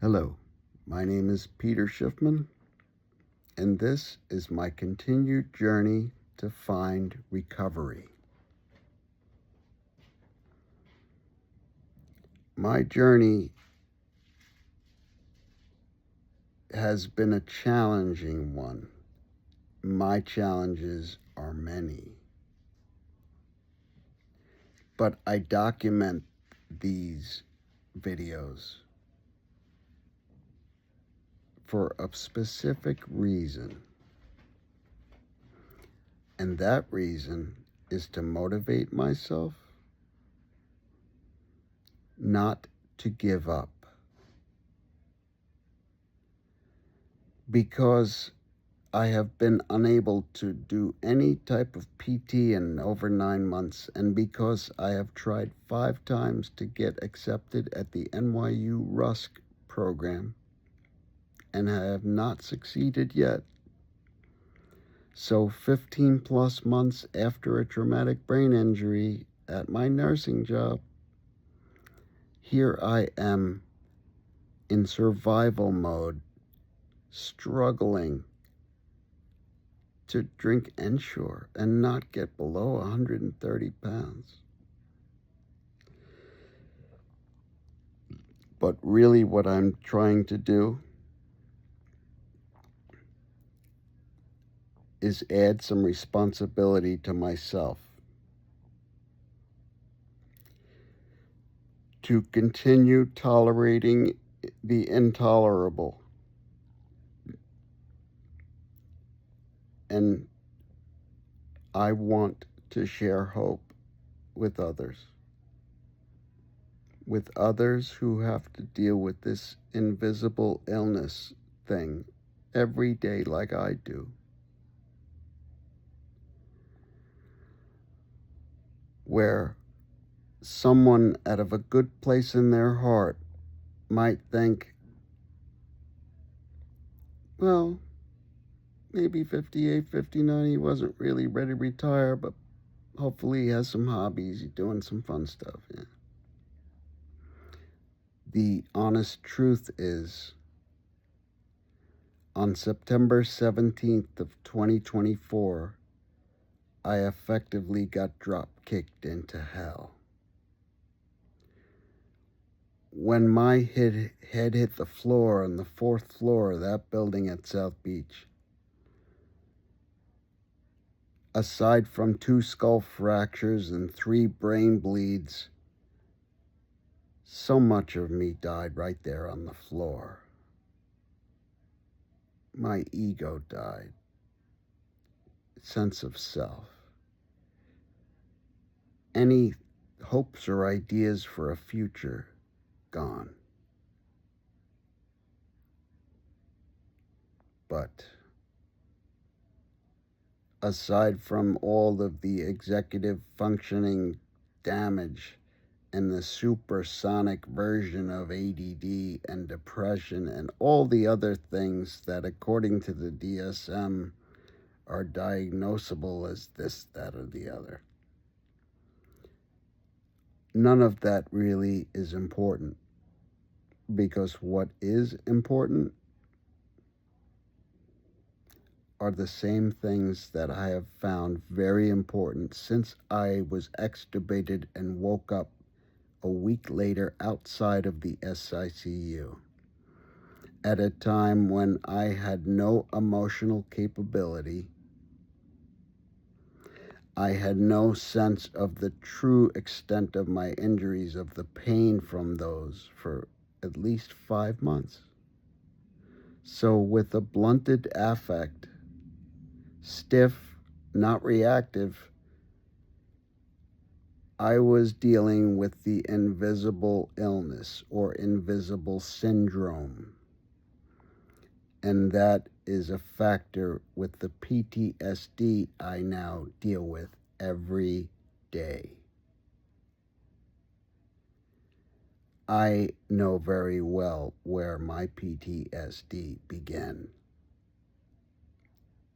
Hello, my name is Peter Schiffman, and this is my continued journey to find recovery. My journey has been a challenging one. My challenges are many, but I document these videos for a specific reason. And that reason is to motivate myself, not to give up. Because I have been unable to do any type of PT in over 9 months, and because I have tried 5 times to get accepted at the NYU Rusk program, and I have not succeeded yet. So 15 plus months after a traumatic brain injury at my nursing job, here I am in survival mode, struggling to drink Ensure and not get below 130 pounds. But really what I'm trying to do is add some responsibility to myself, to continue tolerating the intolerable. And I want to share hope with others who have to deal with this invisible illness thing every day like I do. Where someone out of a good place in their heart might think, well, maybe 58, 59, he wasn't really ready to retire, but hopefully he has some hobbies, he's doing some fun stuff. Yeah. The honest truth is, on September 17th of 2024, I effectively got drop-kicked into hell. When my head hit the floor on the 4th floor of that building at South Beach, aside from 2 skull fractures and 3 brain bleeds, so much of me died right there on the floor. My ego died, sense of self. Any hopes or ideas for a future, gone. But aside from all of the executive functioning damage and the supersonic version of ADD and depression and all the other things that, according to the DSM, are diagnosable as this, that, or the other, none of that really is important. Because what is important are the same things that I have found very important since I was extubated and woke up a week later outside of the SICU, at a time when I had no emotional capability. I had no sense of the true extent of my injuries, of the pain from those, for at least 5 months. So with a blunted affect, stiff, not reactive, I was dealing with the invisible illness or invisible syndrome. And that is a factor with the PTSD I now deal with every day. I know very well where my PTSD began.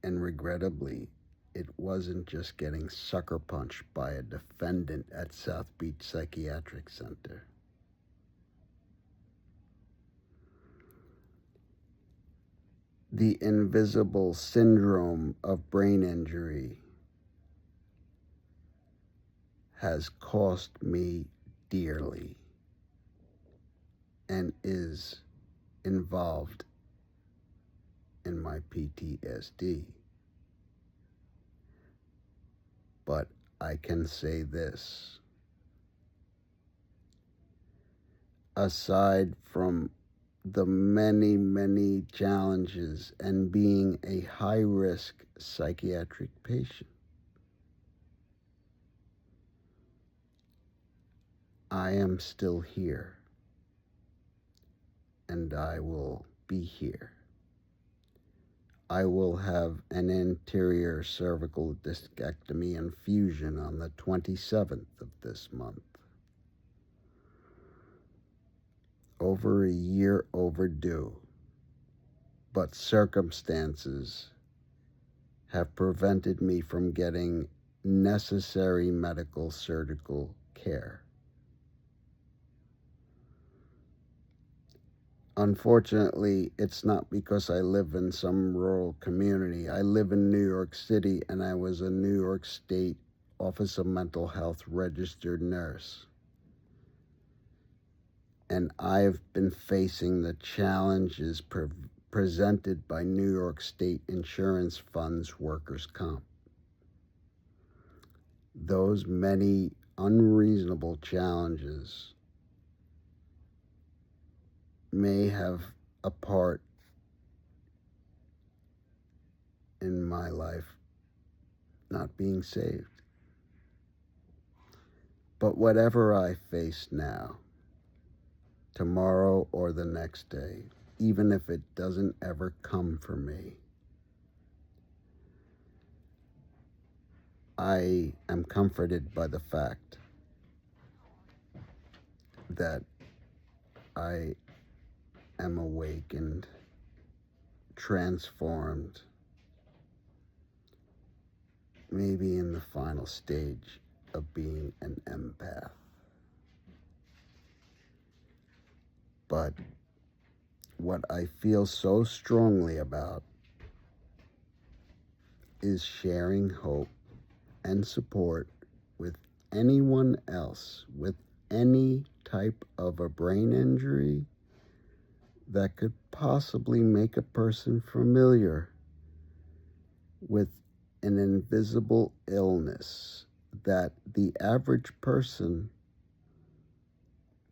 And regrettably, it wasn't just getting sucker punched by a defendant at South Beach Psychiatric Center. The invisible syndrome of brain injury has cost me dearly and is involved in my PTSD. But I can say this: aside from the many, many challenges and being a high risk psychiatric patient, I am still here and I will be here. I will have an anterior cervical discectomy infusion on the 27th of this month. Over a year overdue, but circumstances have prevented me from getting necessary medical surgical care. Unfortunately, it's not because I live in some rural community. I live in New York City and I was a New York State Office of Mental Health registered nurse. And I've been facing the challenges presented by New York State Insurance Fund's workers' comp. Those many unreasonable challenges may have a part in my life not being saved. But whatever I face now, tomorrow or the next day, even if it doesn't ever come for me, I am comforted by the fact that I am awakened, transformed, maybe in the final stage of being an empath. But what I feel so strongly about is sharing hope and support with anyone else with any type of a brain injury that could possibly make a person familiar with an invisible illness that the average person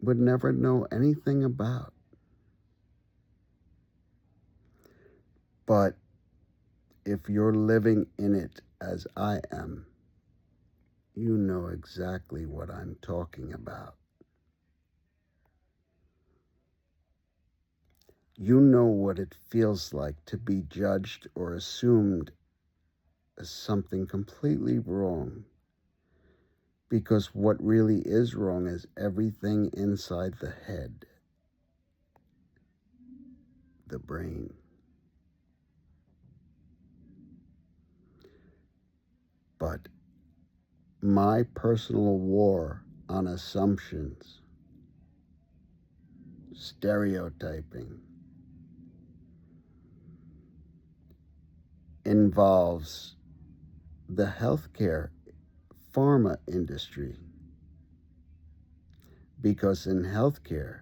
would never know anything about. But if you're living in it as I am, you know exactly what I'm talking about. You know what it feels like to be judged or assumed as something completely wrong. Because what really is wrong is everything inside the head, the brain. But my personal war on assumptions, stereotyping, involves the healthcare pharma industry. Because in healthcare,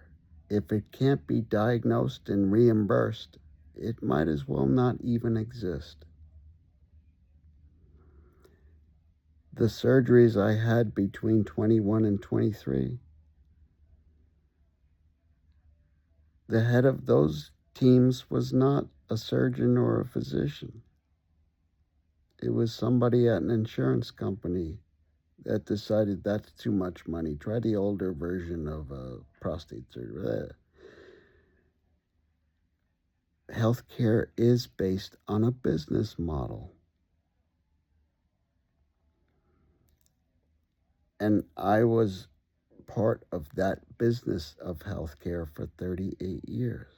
if it can't be diagnosed and reimbursed, it might as well not even exist. The surgeries I had between 21 and 23, the head of those teams was not a surgeon or a physician. It was somebody at an insurance company that decided that's too much money. Try the older version of prostate surgery. Healthcare is based on a business model. And I was part of that business of healthcare for 38 years.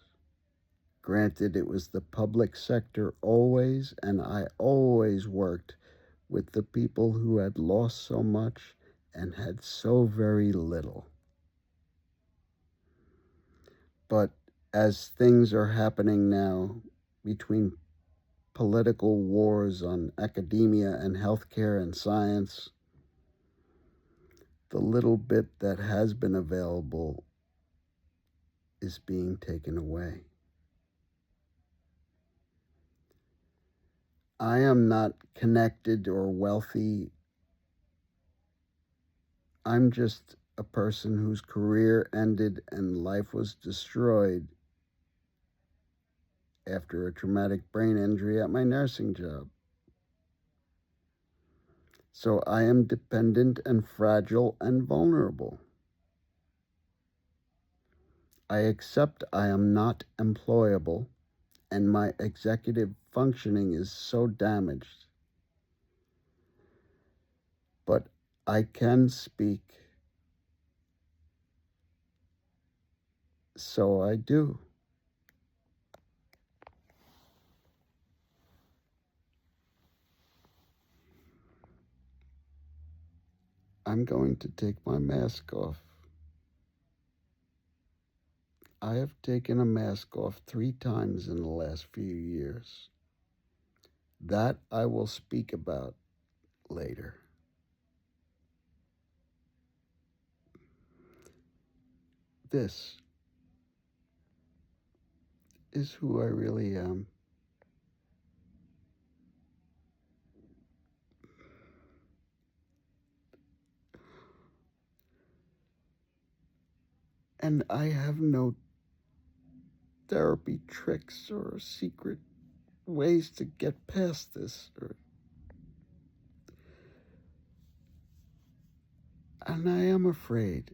Granted, it was the public sector always, and I always worked with the people who had lost so much and had so very little. But as things are happening now, between political wars on academia and healthcare and science, the little bit that has been available is being taken away. I am not connected or wealthy. I'm just a person whose career ended and life was destroyed after a traumatic brain injury at my nursing job. So I am dependent and fragile and vulnerable. I accept I am not employable and my executive functioning is so damaged. But I can speak, so I do. I'm going to take my mask off. I have taken a mask off 3 times in the last few years. That I will speak about later. This is who I really am. And I have no therapy tricks or secret ways to get past this. And I am afraid.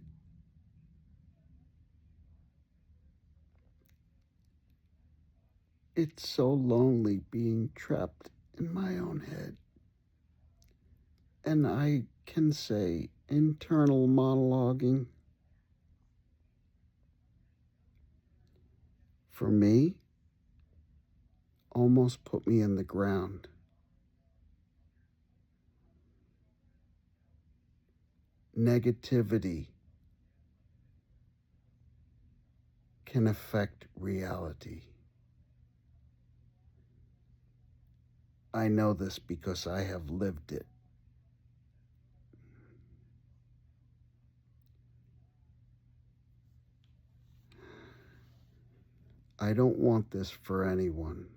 It's so lonely being trapped in my own head. And I can say internal monologuing. For me, almost put me in the ground. Negativity can affect reality. I know this because I have lived it. I don't want this for anyone,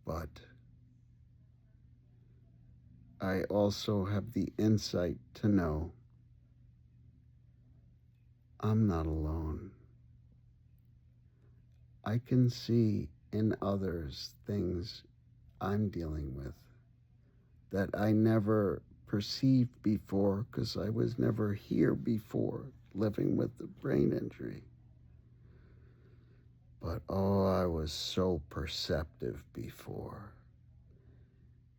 but I also have the insight to know I'm not alone. I can see in others things I'm dealing with that I never perceived before because I was never here before living with the brain injury. But oh, I was so perceptive before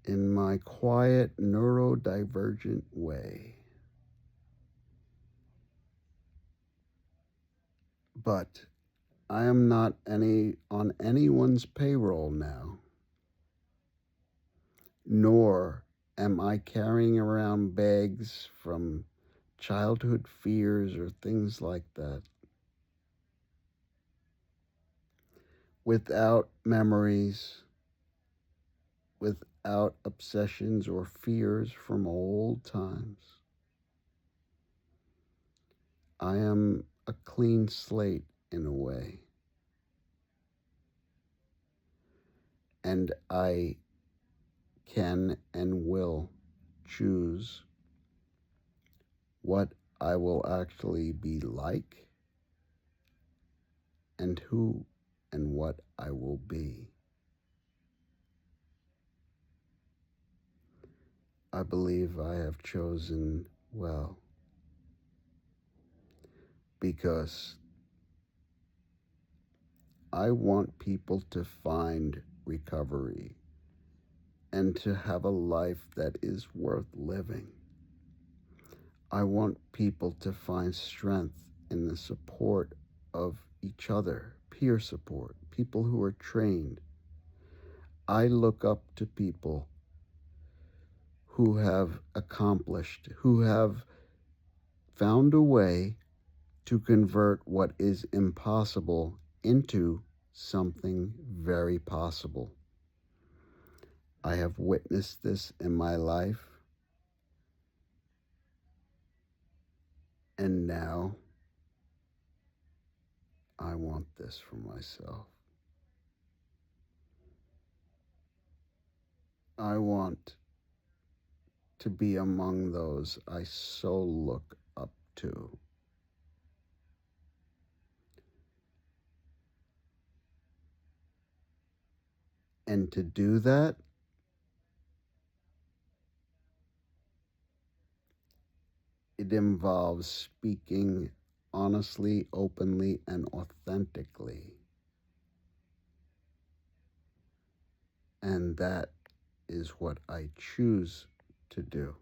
in my quiet neurodivergent way. But I am not on anyone's payroll now, nor am I carrying around bags from childhood fears or things like that. Without memories, without obsessions or fears from old times. I am a clean slate in a way. And I can and will choose what I will actually be like and who and what I will be. I believe I have chosen well because I want people to find recovery and to have a life that is worth living. I want people to find strength in the support of each other, peer support, people who are trained. I look up to people who have accomplished, who have found a way to convert what is impossible into something very possible. I have witnessed this in my life, and now I want this for myself. I want to be among those I so look up to. And to do that, it involves speaking honestly, openly, and authentically. And that is what I choose to do.